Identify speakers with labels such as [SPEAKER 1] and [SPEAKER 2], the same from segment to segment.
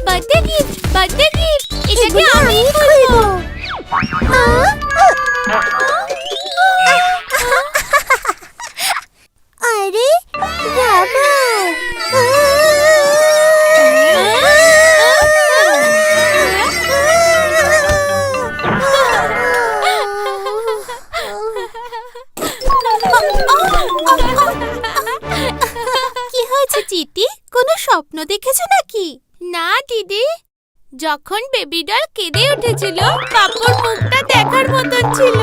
[SPEAKER 1] Birthday gift এটাকে আমি খুলবো।
[SPEAKER 2] আরে বাবা,
[SPEAKER 1] কি হয়েছে চিটি? কোনো স্বপ্ন দেখেছো নাকি? না দিদি, যখন বেবি ডল কেঁদে উঠেছিল পাপ্পুর মুখটা দেখার মতন ছিল।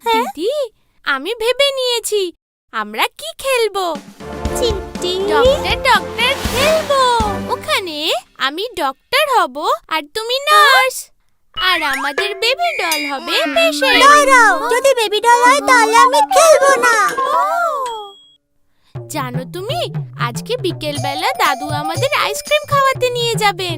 [SPEAKER 1] দিদি, আমি ভেবে নিয়েছি আমরা কি খেলবো।
[SPEAKER 2] চিটি
[SPEAKER 1] ডক্টর খেলবো। ওখানে আমি ডক্টর হব আর তুমি নার্স, আর আমাদের বেবি ডল হবে পেশেন্ট।
[SPEAKER 2] দাঁড়াও, যদি বেবি ডল হয় তাহলে আমি খেলবো না।
[SPEAKER 1] জানো তুমি, আজকে বিকেল বেলা দাদু আমাদের আইসক্রিম খাওয়াতে নিয়ে যাবেন।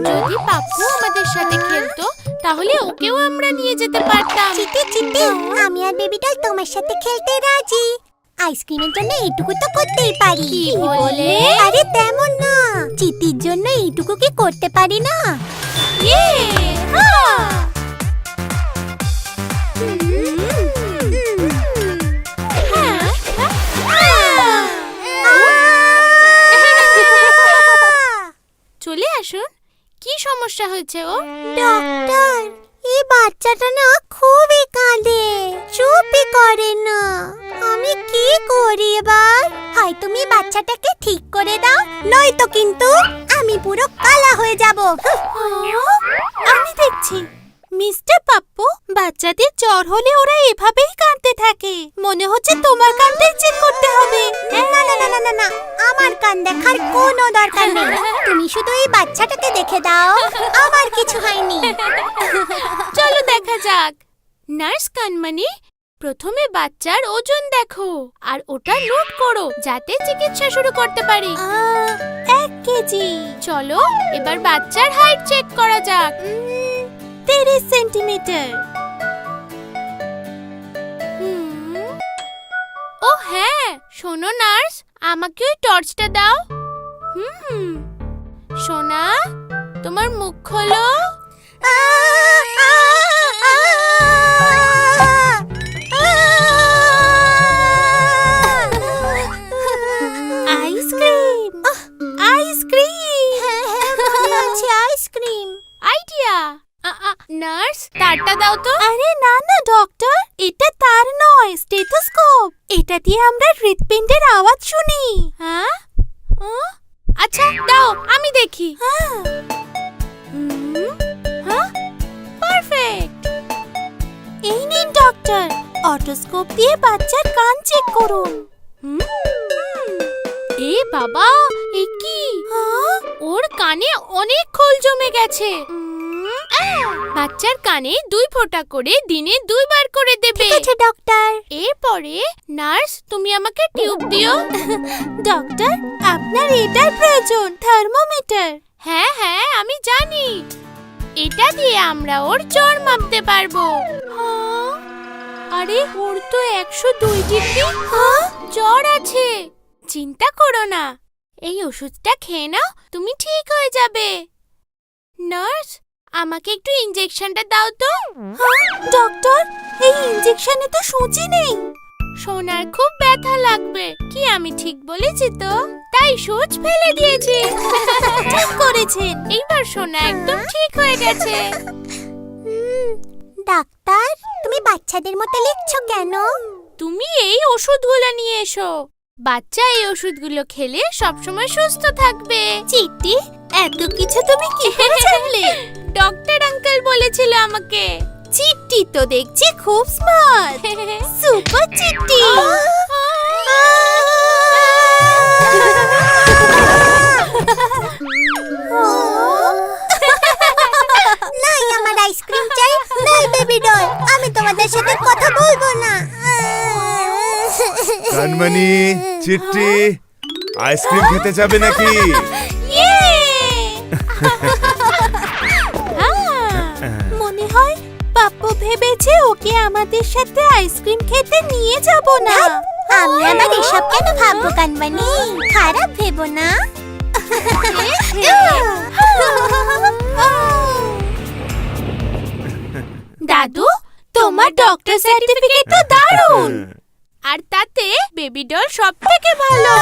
[SPEAKER 1] যদি পাপ্পু আমাদের সাথে খেলতো তাহলে ওকেও আমরা নিয়ে যেতে পারতাম।
[SPEAKER 2] চিটি চিটি, আমি আর বেবি ডল তোমার সাথে খেলতে রাজি। আইসক্রিমের জন্য এইটুকু তো করতেই পারি।
[SPEAKER 1] কি বলে?
[SPEAKER 2] আরে তেমন না, চিটির জন্য এইটুকু কি করতে পারি না?
[SPEAKER 1] ইয়ে, হ্যাঁ। চলে আসুন। কি সমস্যা হয়েছে ওর?
[SPEAKER 2] ডক্টর, এই বাচ্চাটা না খুবই কাঁদে, চুপই করে না। আমি কি করি এবার? হয় তুমি বাচ্চাটাকে ঠিক করে দাও, নয়তো কিন্তু আমি পুরো কালা হয়ে যাব।
[SPEAKER 1] আমি দেখছি। মিস্টার পাপ্পু, বাচ্চাদের জ্বর হলে ওরা এভাবেই কাঁদতে থাকে। মনে হচ্ছে তোমার কানটাই চেক করতে হবে।
[SPEAKER 2] না না না না না না, আমার কান দেখার কোনো দরকার নেই। তুমি শুধু এই বাচ্চাটাকে দেখে দাও, আমার কিছু হয়নি।
[SPEAKER 1] চলো দেখা যাক। নার্স কানমানি, প্রথমে বাচ্চার ওজন দেখো আর ওটা নোট করো যাতে চিকিৎসা শুরু করতে পারি। 1 কেজি। চলো এবার বাচ্চার হাইট চেক করা যাক। 30 সেন্টিমিটার। ও হ্যাঁ, শোনো নার্স, আমাকে ওই টর্চটা দাও। সোনা, তোমার মুখ খোলো। Ice cream, ice cream,
[SPEAKER 2] ice cream.
[SPEAKER 1] Idea. Nurse, তারটা দাও তো।
[SPEAKER 2] আরে না না ডক্টর, এটা তার নয়, স্টেথোস্কোপ। এটা দিয়ে আমরা হৃৎপিণ্ডের আওয়াজ শুনি।
[SPEAKER 1] হ্যাঁ, আচ্ছা দাও, আমি দেখি। পারফেক্ট।
[SPEAKER 2] এই নিন ডক্টর, অটোস্কোপ দিয়ে বাচ্চার কান চেক করুন।
[SPEAKER 1] এ বাবা, এ কি? ওর কানে অনেক খোল জমে গেছে। বাচ্চার কানে 2 ফোঁটা করে দিনে 2 বার করে দেবে।
[SPEAKER 2] ঠিক আছে ডক্টর।
[SPEAKER 1] এরপরে নার্স, তুমি আমাকে টিউব দিও।
[SPEAKER 2] ডক্টর, আপনার এটার প্রয়োজন, থার্মোমিটার।
[SPEAKER 1] হ্যাঁ হ্যাঁ, আমি জানি। এটা দিয়ে আমরা ওর জ্বর মাপতে পারবো। আরে, ওর তো 102 ডিগ্রি জ্বর আছে। চিন্তা করো না, এই ওষুধটা খেয়ে নাও, তুমি ঠিক হয়ে যাবে। নার্স, আমাকে একটু ইনজেকশনটা দাও তো।
[SPEAKER 2] ডক্টর, এই ইনজেকশনে তো সূচি নেই।
[SPEAKER 1] সোনার খুব ব্যথা লাগবে। কি আমি ঠিক বলেছি তো? তাই সুচ ফেলে দিয়েছি।
[SPEAKER 2] ঠিক করেছেন।
[SPEAKER 1] এইবার সোনা একদম ঠিক হয়ে গেছে।
[SPEAKER 2] ডাক্তার, তুমি বাচ্চাদের মতো লিখছো কেন?
[SPEAKER 1] তুমি এই ওষুধগুলো নিয়ে এসো। বাচ্চা এই ওষুধগুলো খেলে সবসময় সুস্থ থাকবে।
[SPEAKER 2] চিটি, এত কিছু তুমি কি করে জানলে?
[SPEAKER 1] ডক্টর আঙ্কেল বলেছিল আমাকে।
[SPEAKER 2] চিটি তো দেখছি খুব স্মার্ট। সুপার চিটি। নাই আমার আইসক্রিম চাই, নাই বেবি ডল। আমি তোমাদের সাথে কথা বলবো না।
[SPEAKER 3] কানমানি, চিট্টি, আইসক্রিম খেতে যাবে নাকি?
[SPEAKER 2] মনে হয় পাপ্পু ভেবেছে ওকে আমাদের সাথে আইসক্রিম খেতে নিয়ে যাব না। আমি আবার এসব কেন ভাববো কানমানি? খারাপ ভেবো না।
[SPEAKER 1] দাদু, তোমার ডক্টর সার্টিফিকেট তো দারুণ। আর তাতে বেবি ডল সব থেকে ভালো।